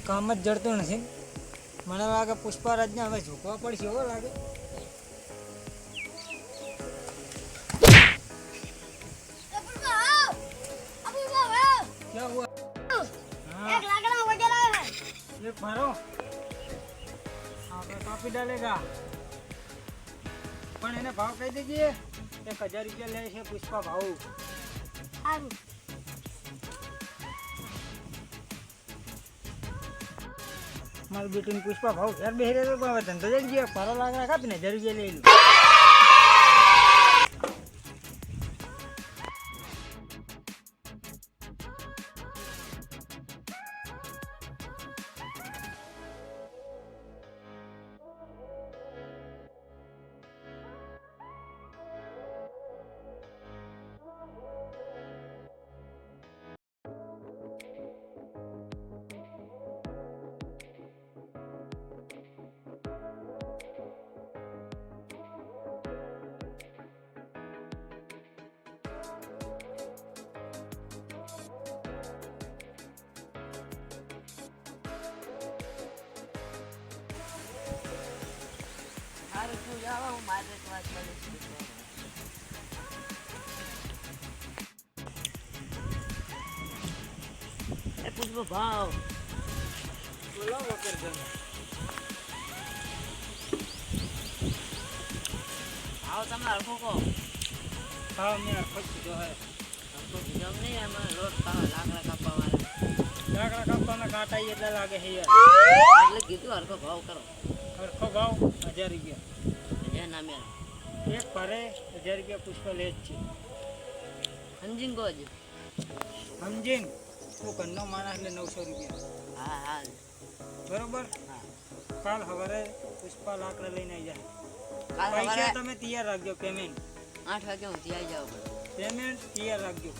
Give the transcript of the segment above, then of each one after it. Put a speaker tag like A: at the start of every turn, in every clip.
A: કામ જ જડતું નથી. મને લાગે પુષ્પારાજને હવે ઝૂકવા પડશે. એવો લાગે આપણે કાપી ડાલેગા, પણ એને ભાવ કહી દેજે. 1000 રૂપિયા લે છે પુષ્પા ભાવ. સારું. મારું બેટું પુષ્પા ભાવ ઘેર બેસી રહ્યો તો ધંધો જઈ ગયો. પારો લાકડા કાપીને 1000 રૂપિયા લઈ લો.
B: પુષ્પ ભાવ
A: બોલાવો કરજો.
B: ભાવ તમે હરખો કહો.
A: ભાવ મેં હરખો કીધો હે.
B: હરખો કીધો નહીં. એમાં લોટ લાકડા કાપવા વાળા.
A: લાકડા કાપવાના કાંટા એટલા લાગે છે યાર.
B: એટલે કીધું હરખો ભાવ કરો.
A: હરખો ભાવ 1000 રૂપિયા.
B: 1000 ના મેળ.
A: એક ભરે 1000 રૂપિયા પુષ્પ લે જ છે.
B: સમજીને કહો જ.
A: સમજીને તું ઘરનો માણસ એટલે 900 રૂપિયા.
B: હા હા
A: બરોબર.
B: હા
A: કાલ સવારે પુષ્પા લાકડા લઈને આવી જાય.
B: કાલ
A: પૈસા
B: સવારે
A: તમે તૈયાર રાખજો. પેમેન્ટ
B: 8 વાગે હું ત્યાં જાઉં.
A: પેમેન્ટ તૈયાર રાખજો.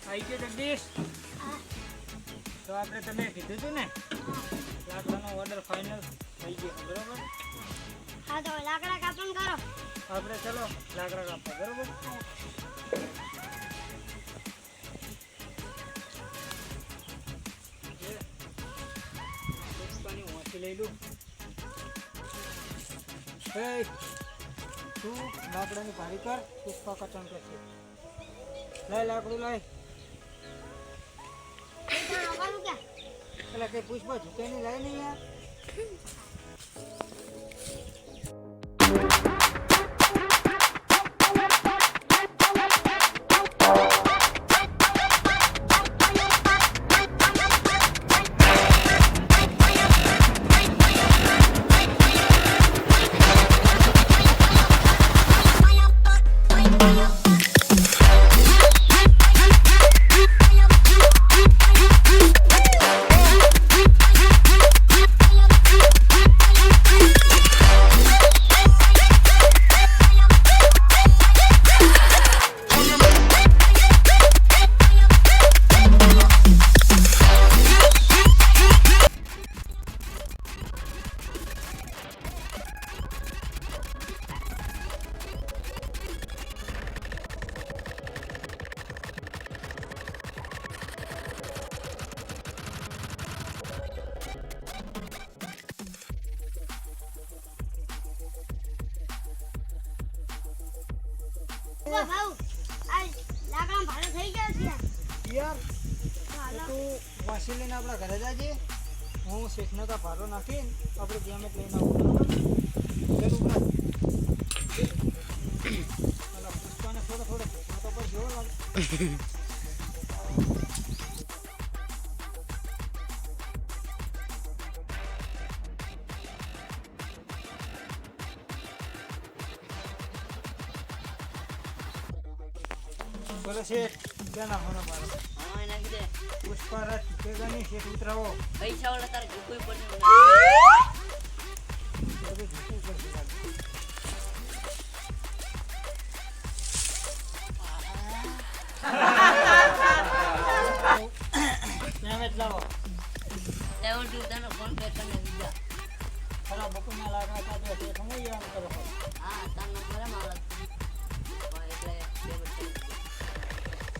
A: આવી ગયો જગદીશ. તો આપણે તમે કીધું હતું ને લાકડાનો ઓર્ડર ફાઇનલ થઈ ગયો. બરોબર.
C: હા તો લાકડા કાપણ કરો.
A: આપણે ચલો લાકડા કાપવા. બરોબર. પુષ્પાની વાંચી લઈ લઉં. તું લાકડાની ભારી કર. પુષ્પા કચન કરશે. લાય લાકડું લાય. એટલે કઈ પુષ્પા ઝૂકે નહીં. લાય નહીં યાર.
C: પુષ્પા ભાઉ આ લાકડા ભાડો થઈ ગયો છે
A: યાર
C: તો હાલો
A: તું વાસી લઈને આપણા ઘરે જાજે હું શેઠનો તો ભાડો નાખીને આપણે ગેમ જ લઈને આવું બરાબર પુષ્પાને થોડો થોડો તો પર જેવો લાગે બોલો શેઠ ક્યાં નાખવાનો મારો
B: હા નાખી દે
A: પુષ્પા રાત ભેગા નહીં શેઠ ઉતરાવો
B: પૈસા વાળા તારે કોઈ પણ
A: બધું ઝૂકવું પડશે લાગે. ત્યાં જ લાવો
B: લેવલ ટુ તને ફોન પે કરીને દીધા
A: ખરા બકુના લાકડા કાઢો તે સમય આમ કરો
B: હા તને ખરે મારા એટલે બે બચ્ચે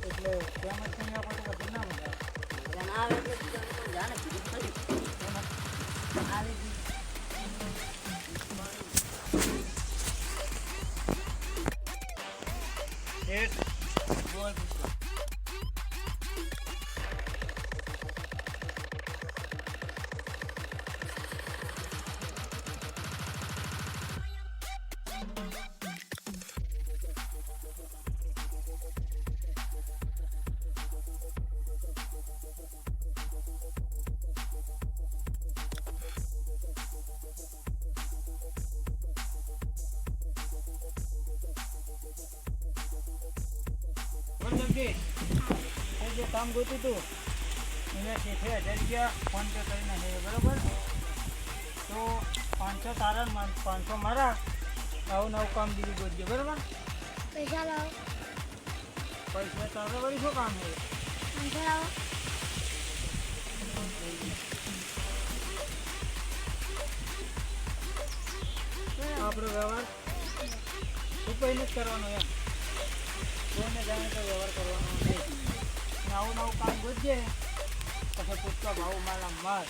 A: એટલે ત્યાં જ તમે આપણે તો ના મજા
B: જણા આવે એટલે તને પણ જાણે કીધું ખરી આવી ગઈ
A: શેઠ
B: બોલ પુષ્પા
A: જગદીશ એ જે કામ ગોતું હતું એને શેઠે 1000 રૂપિયા ફોન પે કરીને છે બરાબર તો 500 તારા ને 500 મારા આવું નવું કામ દીધું ગોતજે બરાબર
C: પૈસા લાવો
A: પૈસા તારે વળી શું કામ છે
C: 500 લાવો
A: આપણો વ્યવહાર ઉપઈને જ કરવાનો એમ કોઈને જાણે તો વ્યવહાર કરવાનો નહીં ને આવું નવું કામ ગોતજે પછી પુષ્પા ભાવ મારા માર